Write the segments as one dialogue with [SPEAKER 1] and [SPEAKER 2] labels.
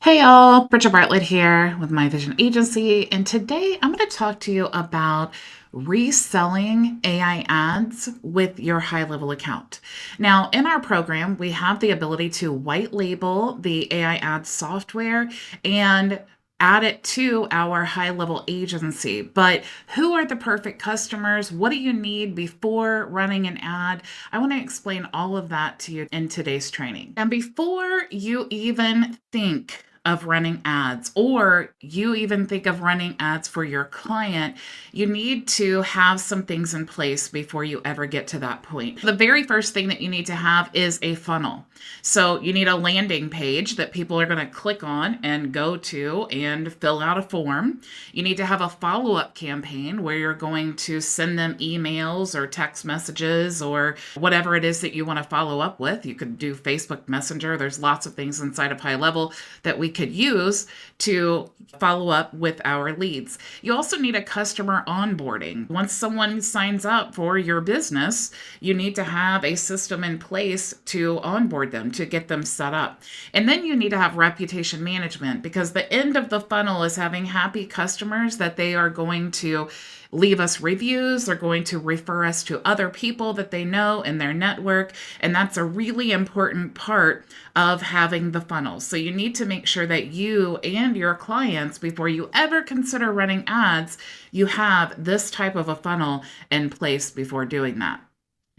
[SPEAKER 1] Hey y'all, Bridget Bartlett here with My Vision Agency, and today I'm going to talk to you about reselling AI ads with your HighLevel account. Now, in our program, we have the ability to white label the AI ad software and add it to our HighLevel agency. But who are the perfect customers? What do you need before running an ad? I want to explain all of that to you in today's training. And before you even think of running ads, or you even think of running ads for your client, you need to have some things in place before you ever get to that point. The very first thing that you need to have is a funnel. So you need a landing page that people are going to click on and go to and fill out a form. You need to have a follow-up campaign where you're going to send them emails or text messages or whatever it is that you want to follow up with. You could do Facebook Messenger. There's lots of things inside of HighLevel that we could use to follow up with our leads. You also need a customer onboarding. Once someone signs up for your business, you need to have a system in place to onboard them, to get them set up. And then you need to have reputation management, because the end of the funnel is having happy customers that they are going to leave us reviews. They're going to refer us to other people that they know in their network. And that's a really important part of having the funnel. So you need to make sure that you and your clients, before you ever consider running ads, you have this type of a funnel in place before doing that.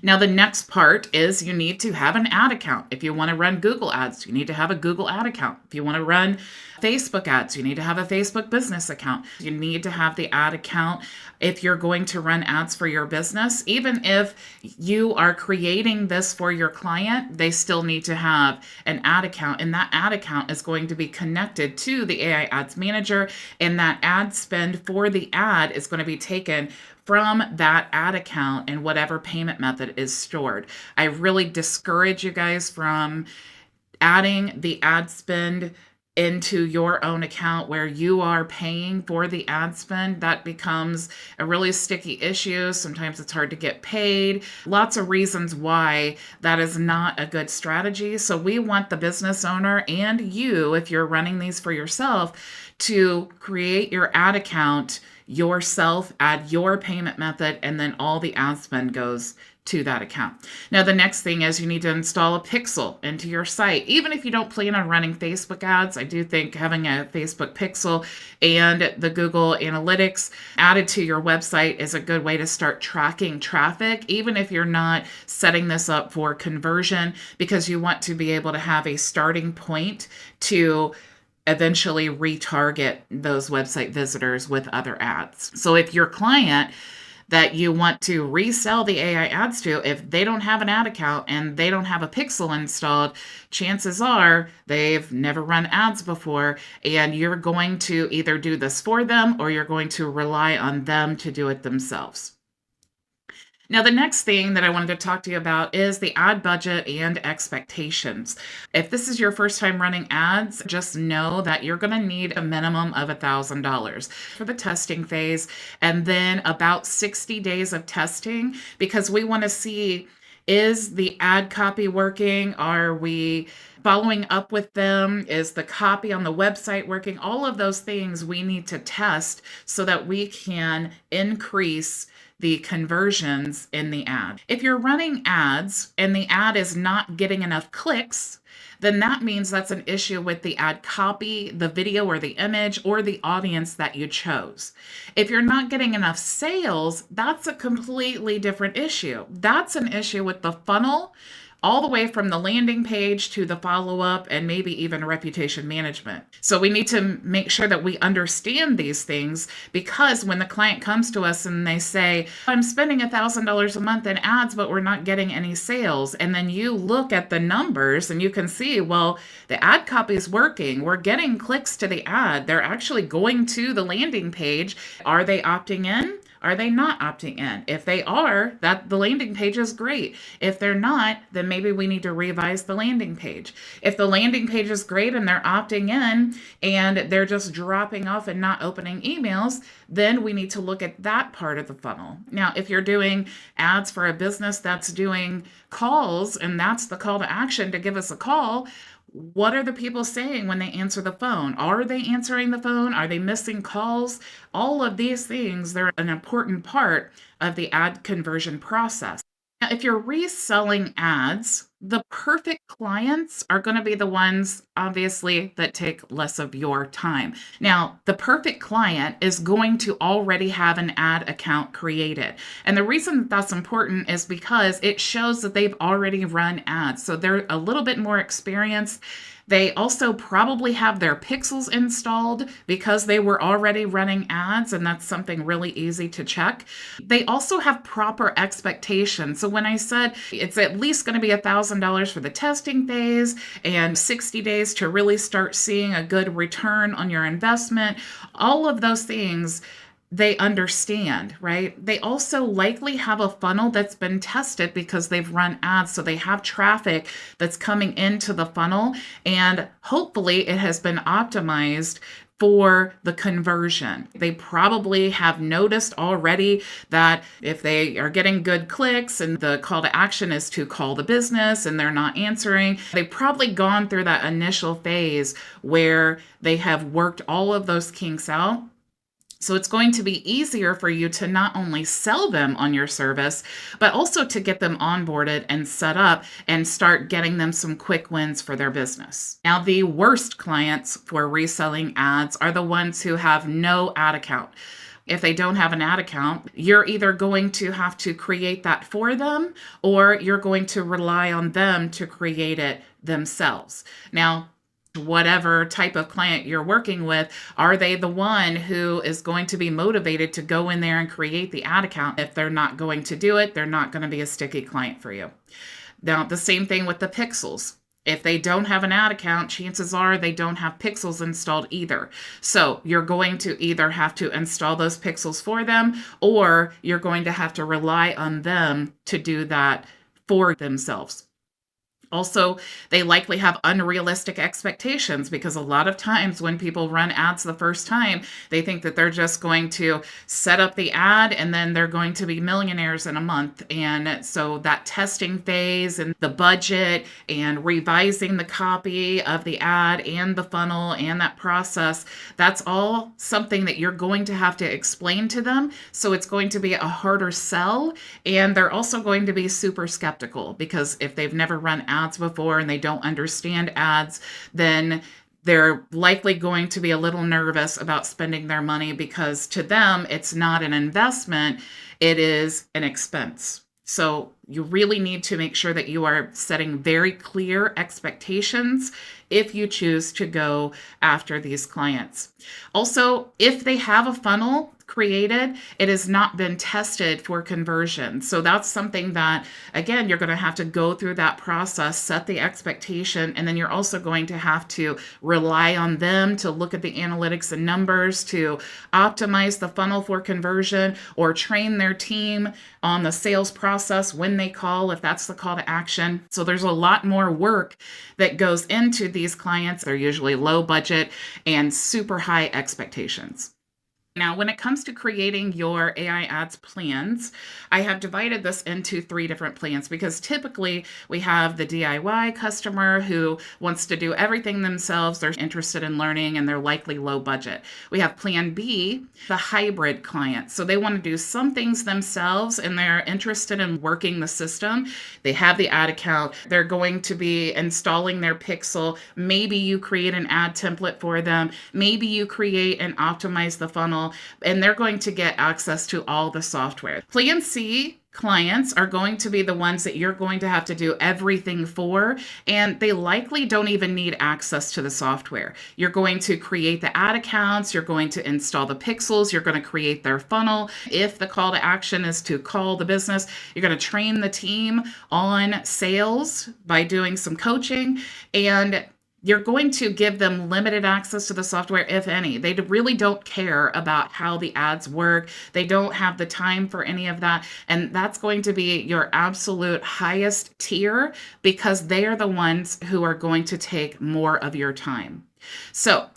[SPEAKER 1] Now, the next part is you need to have an ad account. If you want to run Google ads, you need to have a Google ad account. If you want to run Facebook ads, you need to have a Facebook business account. You need to have the ad account if you're going to run ads for your business. Even if you are creating this for your client, they still need to have an ad account, and that ad account is going to be connected to the AI Ads Manager, and that ad spend for the ad is going to be taken from that ad account and whatever payment method is stored. I really discourage you guys from adding the ad spend into your own account where you are paying for the ad spend. That becomes a really sticky issue. Sometimes it's hard to get paid. Lots of reasons why that is not a good strategy. So we want the business owner and you, if you're running these for yourself, to create your ad account yourself, add your payment method, and then all the ad spend goes to that account. Now, the next thing is you need to install a pixel into your site. Even if you don't plan on running Facebook ads, I do think having a Facebook pixel and the Google Analytics added to your website is a good way to start tracking traffic, even if you're not setting this up for conversion, because you want to be able to have a starting point to eventually retarget those website visitors with other ads. So if your client that you want to resell the AI ads to, if they don't have an ad account and they don't have a pixel installed, chances are they've never run ads before, and you're going to either do this for them or you're going to rely on them to do it themselves. Now, the next thing that I wanted to talk to you about is the ad budget and expectations. If this is your first time running ads, just know that you're going to need a minimum of $1,000 for the testing phase, and then about 60 days of testing, because we want to see, is the ad copy working? Are we following up with them? Is the copy on the website working? All of those things we need to test so that we can increase the conversions in the ad. If you're running ads and the ad is not getting enough clicks, then that means that's an issue with the ad copy, the video or the image, or the audience that you chose. If you're not getting enough sales, that's a completely different issue. That's an issue with the funnel, all the way from the landing page to the follow-up and maybe even reputation management. So we need to make sure that we understand these things, because when the client comes to us and they say, I'm spending $1,000 a month in ads, but we're not getting any sales. And then you look at the numbers and you can see, well, the ad copy is working. We're getting clicks to the ad. They're actually going to the landing page. Are they opting in? Are they not opting in? If they are, that the landing page is great. If they're not, then maybe we need to revise the landing page. If the landing page is great and they're opting in and they're just dropping off and not opening emails, then we need to look at that part of the funnel. Now, if you're doing ads for a business that's doing calls and that's the call to action to give us a call, What are the people saying when they answer the phone? Are they answering the phone? Are they missing calls? All of these things, they're an important part of the ad conversion process. Now, if you're reselling ads, the perfect clients are going to be the ones, obviously, that take less of your time. Now, the perfect client is going to already have an ad account created. And the reason that that's important is because it shows that they've already run ads. So they're a little bit more experienced. They also probably have their pixels installed because they were already running ads, and that's something really easy to check. They also have proper expectations. So when I said it's at least going to be $1,000 for the testing phase and 60 days to really start seeing a good return on your investment, all of those things they understand, right? They also likely have a funnel that's been tested because they've run ads. So they have traffic that's coming into the funnel, and hopefully it has been optimized for the conversion. They probably have noticed already that if they are getting good clicks and the call to action is to call the business and they're not answering, they've probably gone through that initial phase where they have worked all of those kinks out. So it's going to be easier for you to not only sell them on your service, but also to get them onboarded and set up and start getting them some quick wins for their business. Now, the worst clients for reselling ads are the ones who have no ad account. If they don't have an ad account, you're either going to have to create that for them or you're going to rely on them to create it themselves. Now, whatever type of client you're working with, are they the one who is going to be motivated to go in there and create the ad account? If they're not going to do it, they're not going to be a sticky client for you. Now, the same thing with the pixels. If they don't have an ad account, chances are they don't have pixels installed either. So you're going to either have to install those pixels for them, or you're going to have to rely on them to do that for themselves. Also, they likely have unrealistic expectations because a lot of times when people run ads the first time, they think that they're just going to set up the ad and then they're going to be millionaires in a month. And so that testing phase and the budget and revising the copy of the ad and the funnel and that process, that's all something that you're going to have to explain to them. So it's going to be a harder sell. And they're also going to be super skeptical because if they've never run ads before and they don't understand ads, then they're likely going to be a little nervous about spending their money because to them, it's not an investment, it is an expense. So you really need to make sure that you are setting very clear expectations if you choose to go after these clients. Also, if they have a funnel created, it has not been tested for conversion. So that's something that, again, you're going to have to go through that process, set the expectation, and then you're also going to have to rely on them to look at the analytics and numbers to optimize the funnel for conversion or train their team on the sales process when they call, if that's the call to action. So there's a lot more work that goes into these clients. They're usually low budget and super high expectations. Now, when it comes to creating your AI ads plans, I have divided this into 3 different plans because typically we have the DIY customer who wants to do everything themselves. They're interested in learning and they're likely low budget. We have plan B, the hybrid client. So they want to do some things themselves and they're interested in working the system. They have the ad account. They're going to be installing their pixel. Maybe you create an ad template for them. Maybe you create and optimize the funnel, and they're going to get access to all the software. Plan C clients are going to be the ones that you're going to have to do everything for, and they likely don't even need access to the software. You're going to create the ad accounts, you're going to install the pixels, you're going to create their funnel. If the call to action is to call the business, you're going to train the team on sales by doing some coaching, and you're going to give them limited access to the software, if any. They really don't care about how the ads work. They don't have the time for any of that. And that's going to be your absolute highest tier because they are the ones who are going to take more of your time. So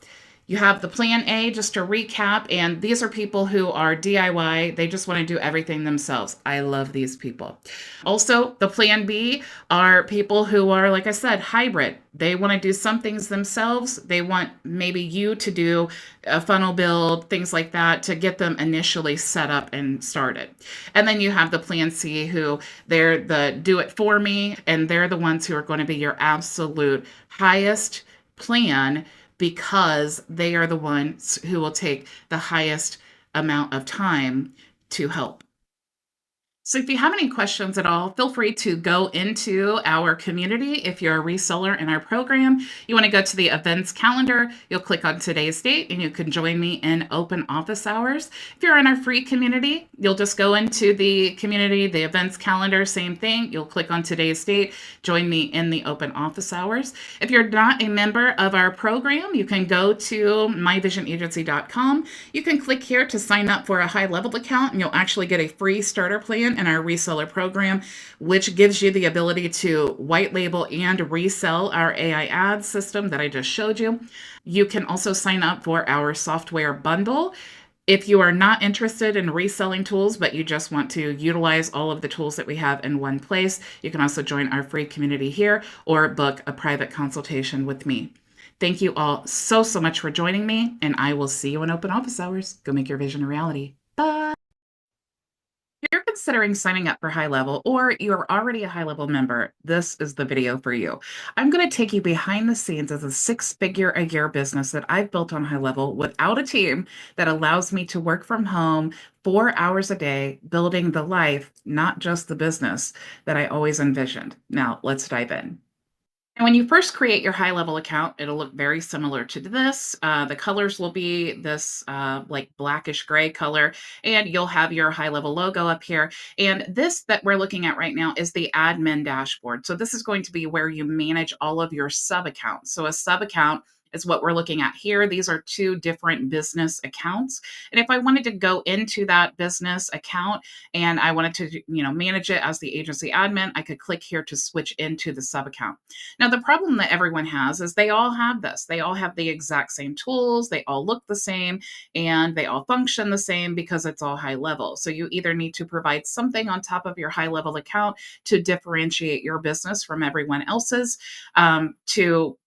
[SPEAKER 1] You have the plan A, just to recap, and these are people who are DIY. They just want to do everything themselves. I love these people. Also, the plan B are people who are, like I said, hybrid. They want to do some things themselves. They want maybe you to do a funnel build, things like that, to get them initially set up and started. And then you have the plan C, who they're the do it for me, and they're the ones who are going to be your absolute highest plan because they are the ones who will take the highest amount of time to help. So if you have any questions at all, feel free to go into our community. If you're a reseller in our program, you want to go to the events calendar, you'll click on today's date and you can join me in open office hours. If you're in our free community, you'll just go into the community, the events calendar, same thing. You'll click on today's date, join me in the open office hours. If you're not a member of our program, you can go to myvisionagency.com. You can click here to sign up for a HighLevel account and you'll actually get a free starter plan in our reseller program, which gives you the ability to white label and resell our AI ad system that I just showed you. You can also sign up for our software bundle. If you are not interested in reselling tools, but you just want to utilize all of the tools that we have in one place, you can also join our free community here or book a private consultation with me. Thank you all so much for joining me, and I will see you in open office hours. Go make your vision a reality. Bye. If you're considering signing up for HighLevel or you're already a HighLevel member, this is the video for you. I'm going to take you behind the scenes of a six-figure-a-year business that I've built on HighLevel without a team that allows me to work from home 4 hours a day, building the life, not just the business, that I always envisioned. Now, let's dive in. And when you first create your HighLevel account, it'll look very similar to this. The colors will be this like blackish gray color, and you'll have your HighLevel logo up here. And this that we're looking at right now is the admin dashboard. So this is going to be where you manage all of your sub accounts. So a sub account is what we're looking at here. These are two different business accounts. And if I wanted to go into that business account and I wanted to, manage it as the agency admin, I could click here to switch into the sub account. Now, the problem that everyone has is they all have this. They all have the exact same tools, they all look the same, and they all function the same because it's all HighLevel. So you either need to provide something on top of your HighLevel account to differentiate your business from everyone else's,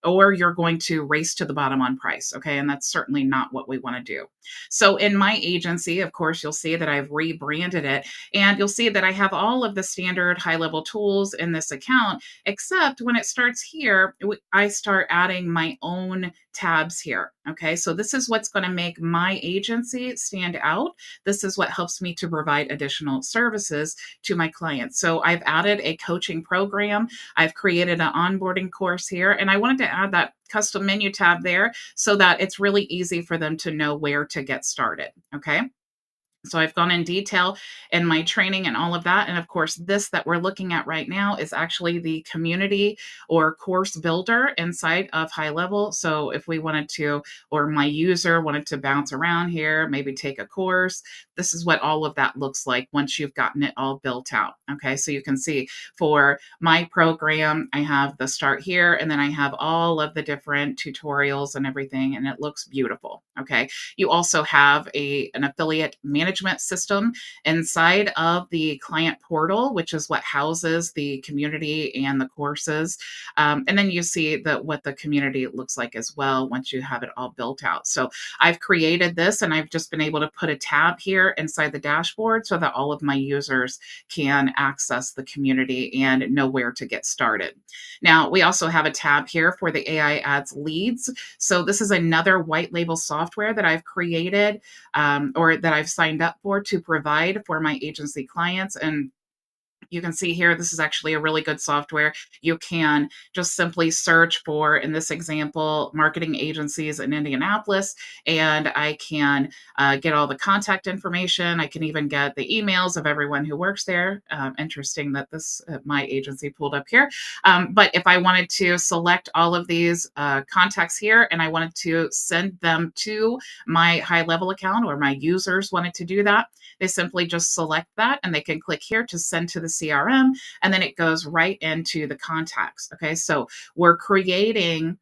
[SPEAKER 1] or you're going to race to the bottom on price. Okay. And that's certainly not what we want to do. So in my agency, of course, you'll see that I've rebranded it, and you'll see that I have all of the standard HighLevel tools in this account, except when it starts here, I start adding my own tabs here. Okay, so this is what's going to make my agency stand out. This is what helps me to provide additional services to my clients. So I've added a coaching program. I've created an onboarding course here, and I wanted to add that custom menu tab there so that it's really easy for them to know where to get started. Okay. So I've gone in detail in my training and all of that. And of course, this that we're looking at right now is actually the community or course builder inside of HighLevel. So if we wanted to, or my user wanted to bounce around here, maybe take a course, this is what all of that looks like once you've gotten it all built out. Okay, so you can see for my program, I have the start here, and then I have all of the different tutorials and everything, and it looks beautiful. Okay, you also have an affiliate management system inside of the client portal, which is what houses the community and the courses. And then you see what the community looks like as well once you have it all built out. So I've created this, and I've just been able to put a tab here inside the dashboard so that all of my users can access the community and know where to get started. Now, we also have a tab here for the AI ads leads. So this is another white label software that I've created, or that I've signed up for to provide for my agency clients. And you can see here, this is actually a really good software. You can just simply search for, in this example, marketing agencies in Indianapolis, and I can get all the contact information. I can even get the emails of everyone who works there. Interesting that this my agency pulled up here. But if I wanted to select all of these contacts here and I wanted to send them to my HighLevel account, or my users wanted to do that, they simply just select that and they can click here to send to the CRM, and then it goes right into the contacts. Okay, so we're creating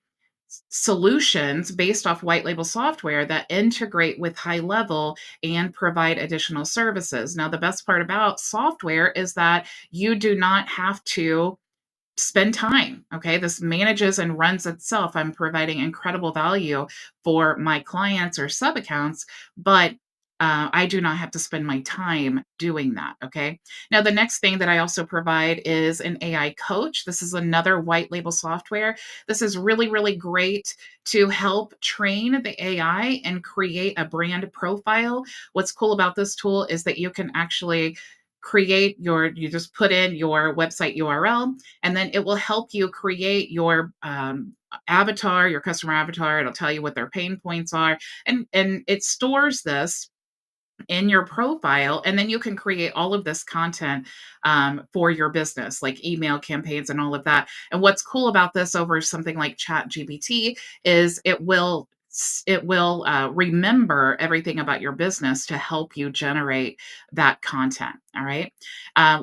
[SPEAKER 1] solutions based off white label software that integrate with HighLevel and provide additional services. Now, the best part about software is that you do not have to spend time. Okay. This manages and runs itself. I'm providing incredible value for my clients or sub accounts, but I do not have to spend my time doing that. Okay. Now, the next thing that I also provide is an AI coach. This is another white label software. This is really, really great to help train the AI and create a brand profile. What's cool about this tool is that you can actually you just put in your website URL, and then it will help you create your avatar, your customer avatar. It'll tell you what their pain points are, and it stores this in your profile, and then you can create all of this content for your business, like email campaigns and all of that. And what's cool about this over something like Chat GPT is it will remember everything about your business to help you generate that content. All right.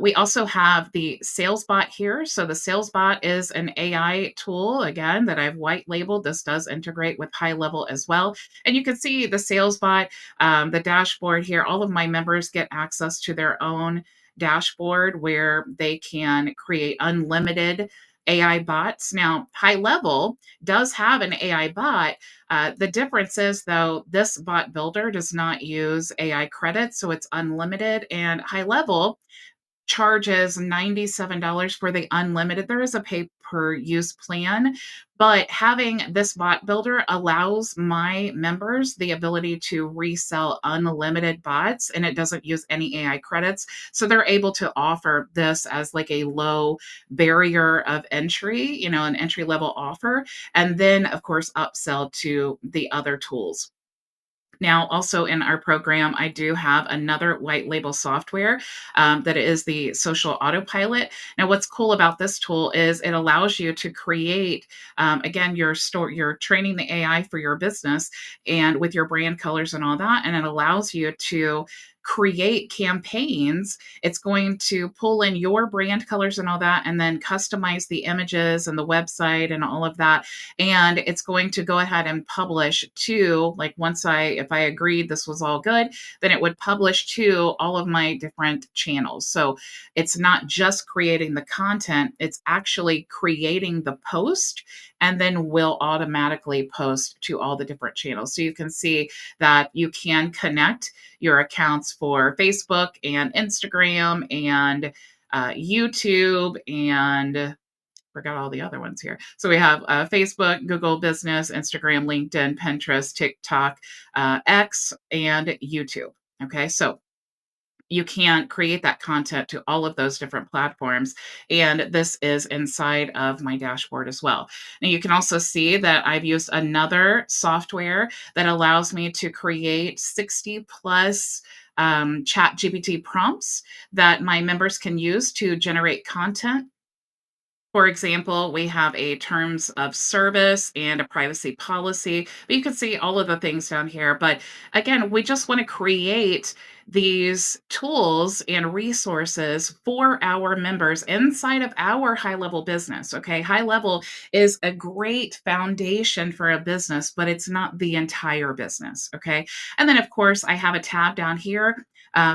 [SPEAKER 1] We also have the sales bot here. So the sales bot is an AI tool, again, that I've white labeled. This does integrate with HighLevel as well. And you can see the sales bot, the dashboard here. All of my members get access to their own dashboard where they can create unlimited AI bots. Now, HighLevel does have an AI bot. The difference is, though, this bot builder does not use AI credits, so it's unlimited. And HighLevel charges $97 for the unlimited. There is a pay per use plan, but having this bot builder allows my members the ability to resell unlimited bots, and it doesn't use any AI credits. So they're able to offer this as like a low barrier of entry, an entry level offer, and then, of course, upsell to the other tools. Now, also in our program, I do have another white label software that is the social autopilot. Now, what's cool about this tool is it allows you to create, again, you're training the AI for your business and with your brand colors and all that, and it allows you to create campaigns. It's going to pull in your brand colors and all that, and then customize the images and the website and all of that, and it's going to go ahead and publish to, like, if I agreed this was all good, then it would publish to all of my different channels. So it's not just creating the content, it's actually creating the post, and then will automatically post to all the different channels. So you can see that you can connect your accounts for Facebook and Instagram and YouTube, and forgot all the other ones here. So we have Facebook, Google Business, Instagram, LinkedIn, Pinterest, TikTok, X, and YouTube. Okay, so you can create that content to all of those different platforms. And this is inside of my dashboard as well. Now, you can also see that I've used another software that allows me to create 60 plus chat GPT prompts that my members can use to generate content. For example, we have a terms of service and a privacy policy, but you can see all of the things down here. But again, we just want to create these tools and resources for our members inside of our high level business. Okay. High level is a great foundation for a business, but it's not the entire business. Okay. And then, of course, I have a tab down here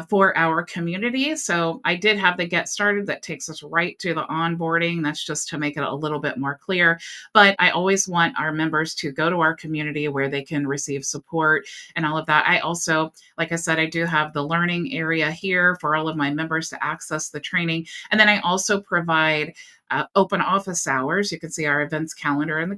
[SPEAKER 1] for our community. So I did have the get started that takes us right to the onboarding. That's just to make it a little bit more clear. But I always want our members to go to our community where they can receive support and all of that. I also, like I said, I do have the learning area here for all of my members to access the training. And then I also provide open office hours. You can see our events calendar in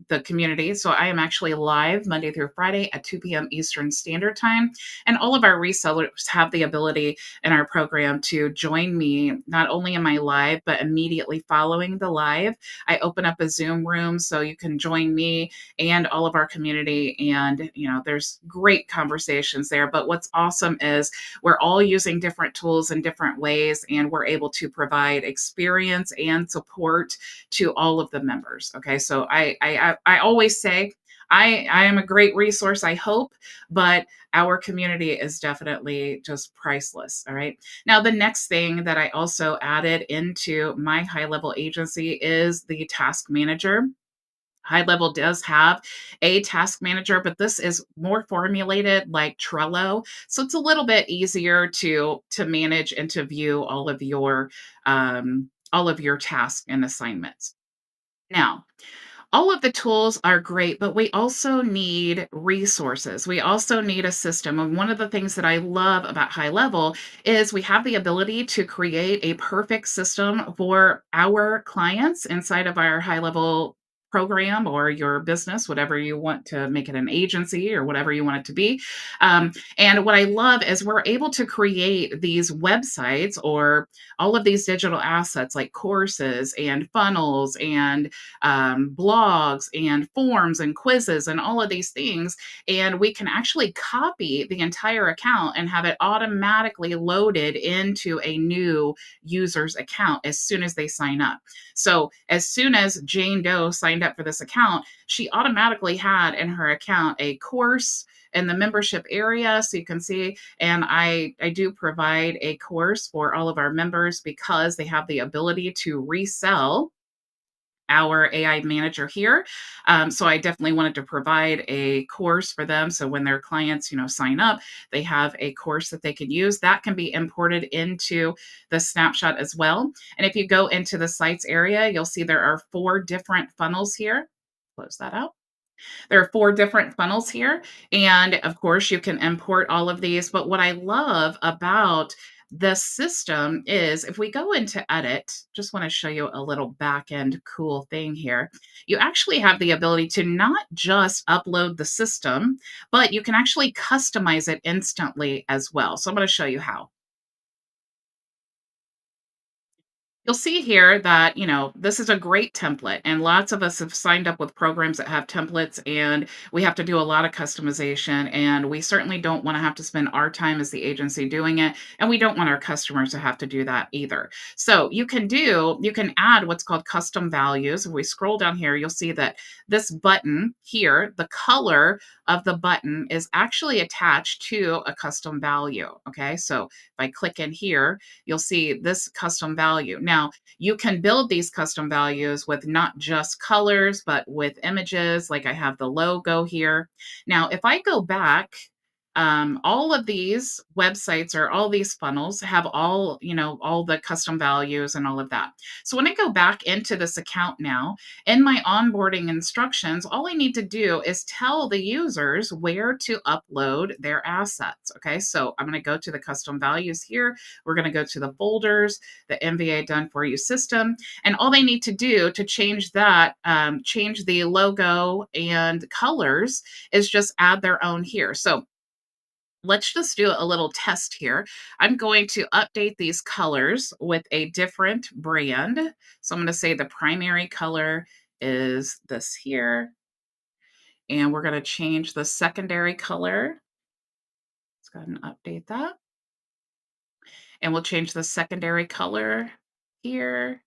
[SPEAKER 1] the community. So I am actually live Monday through Friday at 2 p.m. Eastern Standard Time. And all of our resellers have the ability in our program to join me. Not only am I live, but immediately following the live, I open up a Zoom room so you can join me and all of our community. And, there's great conversations there. But what's awesome is we're all using different tools in different ways, and we're able to provide experience and support to all of the members. Okay, so I always say I am a great resource, I hope, but our community is definitely just priceless. All right. Now, the next thing that I also added into my high level agency is the task manager. High Level does have a task manager, but this is more formulated like Trello. So it's a little bit easier to manage and to view all of your tasks and assignments. Now, all of the tools are great, but we also need resources. We also need a system. And one of the things that I love about High Level is we have the ability to create a perfect system for our clients inside of our High Level program or your business, whatever you want to make it, an agency or whatever you want it to be. And what I love is we're able to create these websites or all of these digital assets like courses and funnels and blogs and forms and quizzes and all of these things. And we can actually copy the entire account and have it automatically loaded into a new user's account as soon as they sign up. So, as soon as Jane Doe signed up for this account, she automatically had in her account a course in the membership area. So you can see, and I do provide a course for all of our members because they have the ability to resell our AI manager here. So I definitely wanted to provide a course for them. So when their clients, sign up, they have a course that they can use that can be imported into the snapshot as well. And if you go into the sites area, you'll see there are 4 different funnels here. Close that out. There are 4 different funnels here. And of course, you can import all of these. But what I love about the system is if we go into edit, just want to show you a little back end cool thing here. You actually have the ability to not just upload the system, but you can actually customize it instantly as well. So I'm going to show you how. You'll see here that, this is a great template, and lots of us have signed up with programs that have templates, and we have to do a lot of customization. And we certainly don't want to have to spend our time as the agency doing it. And we don't want our customers to have to do that either. So you can add what's called custom values. If we scroll down here, you'll see that this button here, the color of the button is actually attached to a custom value. Okay. So if I click in here, you'll see this custom value. Now, you can build these custom values with not just colors, but with images, like I have the logo here. Now, if I go back, all of these websites or all these funnels have all the custom values and all of that. So when I go back into this account now, in my onboarding instructions, all I need to do is tell the users where to upload their assets. Okay, so I'm going to go to the custom values here. We're going to go to the folders, the MVA done for you system. And all they need to do to change that, change the logo and colors, is just add their own here. So let's just do a little test here. I'm going to update these colors with a different brand. So I'm going to say the primary color is this here. And we're going to change the secondary color. Let's go ahead and update that. And we'll change the secondary color here.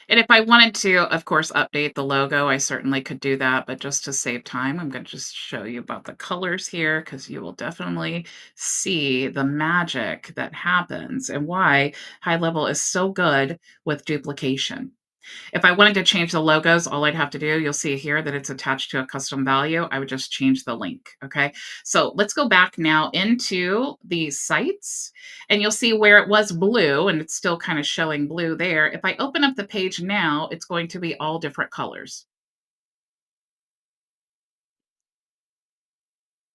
[SPEAKER 1] And if I wanted to, of course, update the logo, I certainly could do that. But just to save time, I'm going to just show you about the colors here because you will definitely see the magic that happens and why High Level is so good with duplication. If I wanted to change the logos, all I'd have to do, you'll see here that it's attached to a custom value. I would just change the link. Okay. So let's go back now into the sites and you'll see where it was blue and it's still kind of showing blue there. If I open up the page now, it's going to be all different colors.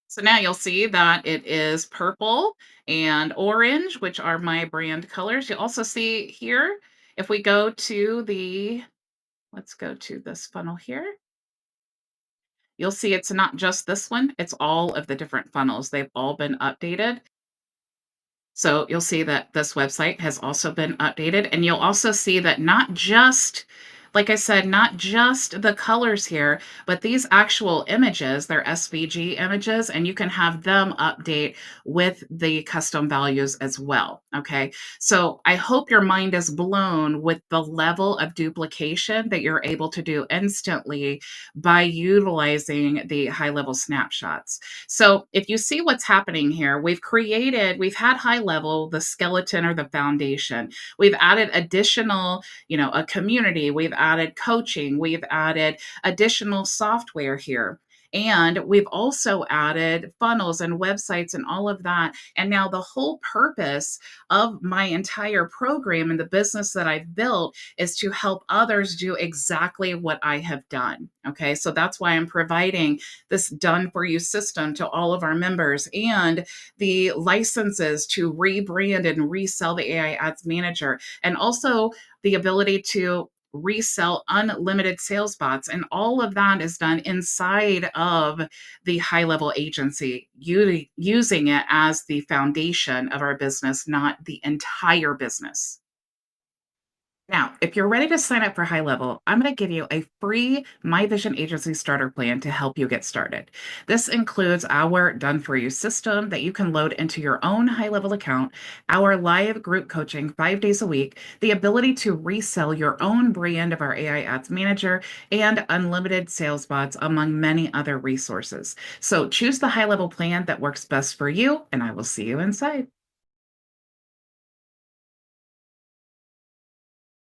[SPEAKER 1] So now you'll see that it is purple and orange, which are my brand colors. You'll also see here, if we go to let's go to this funnel here. You'll see it's not just this one, it's all of the different funnels. They've all been updated. So you'll see that this website has also been updated. And you'll also see that not just, like I said, not just the colors here, but these actual images, they're SVG images, and you can have them update with the custom values as well. Okay. So I hope your mind is blown with the level of duplication that you're able to do instantly by utilizing the high level snapshots. So if you see what's happening here, we've had high level, the skeleton or the foundation. We've added additional, a community. We've added coaching, we've added additional software here. And we've also added funnels and websites and all of that. And now the whole purpose of my entire program and the business that I've built is to help others do exactly what I have done. Okay. So that's why I'm providing this done for you system to all of our members and the licenses to rebrand and resell the AI Ads Manager, and also the ability to resell unlimited sales bots. And all of that is done inside of the HighLevel agency, using it as the foundation of our business, not the entire business. Now, if you're ready to sign up for HighLevel, I'm going to give you a free My Vision Agency starter plan to help you get started. This includes our done for you system that you can load into your own HighLevel account, our live group coaching 5 days a week, the ability to resell your own brand of our AI Ads Manager, and unlimited sales bots, among many other resources. So choose the HighLevel plan that works best for you, and I will see you inside.